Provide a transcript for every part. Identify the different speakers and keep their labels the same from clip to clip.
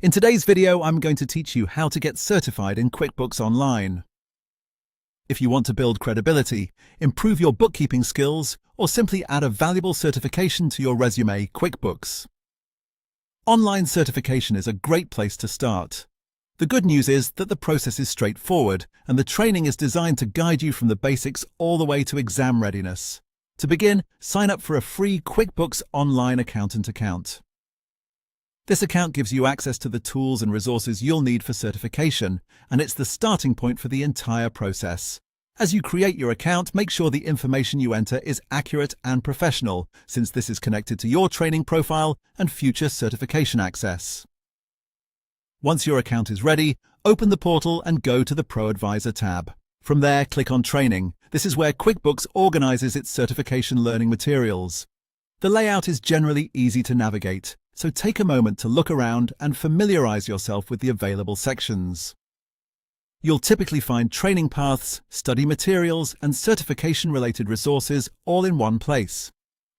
Speaker 1: In today's video, I'm going to teach you how to get certified in QuickBooks Online. If you want to build credibility, improve your bookkeeping skills, or simply add a valuable certification to your resume, QuickBooks Online certification is a great place to start. The good news is that the process is straightforward, and the training is designed to guide you from the basics all the way to exam readiness. To begin, sign up for a free QuickBooks Online accountant account. This account gives you access to the tools and resources you'll need for certification, and it's the starting point for the entire process. As you create your account, make sure the information you enter is accurate and professional, since this is connected to your training profile and future certification access. Once your account is ready, open the portal and go to the ProAdvisor tab. From there, click on Training. This is where QuickBooks organizes its certification learning materials. The layout is generally easy to navigate, so take a moment to look around and familiarize yourself with the available sections. You'll typically find training paths, study materials, and certification-related resources all in one place.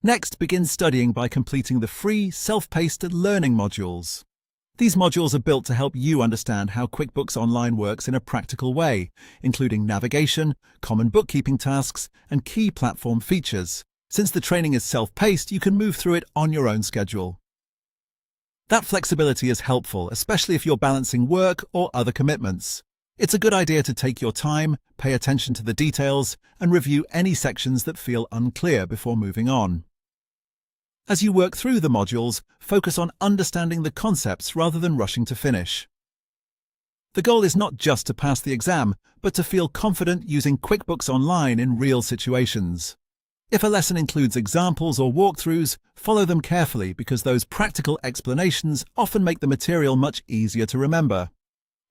Speaker 1: Next, begin studying by completing the free, self-paced learning modules. These modules are built to help you understand how QuickBooks Online works in a practical way, including navigation, common bookkeeping tasks, and key platform features. Since the training is self-paced, you can move through it on your own schedule. That flexibility is helpful, especially if you're balancing work or other commitments. It's a good idea to take your time, pay attention to the details, and review any sections that feel unclear before moving on. As you work through the modules, focus on understanding the concepts rather than rushing to finish. The goal is not just to pass the exam, but to feel confident using QuickBooks Online in real situations. If a lesson includes examples or walkthroughs, follow them carefully because those practical explanations often make the material much easier to remember.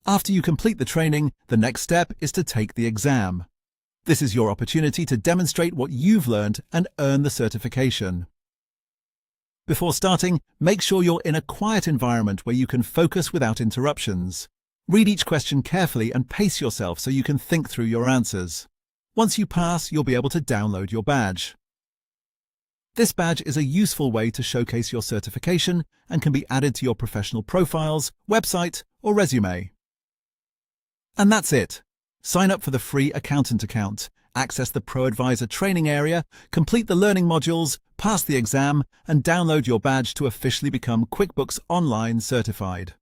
Speaker 1: After you complete the training, the next step is to take the exam. This is your opportunity to demonstrate what you've learned and earn the certification. Before starting, make sure you're in a quiet environment where you can focus without interruptions. Read each question carefully and pace yourself so you can think through your answers. Once you pass, you'll be able to download your badge. This badge is a useful way to showcase your certification and can be added to your professional profiles, website, or resume. And that's it. Sign up for the free accountant account, access the ProAdvisor training area, complete the learning modules, pass the exam, and download your badge to officially become QuickBooks Online certified.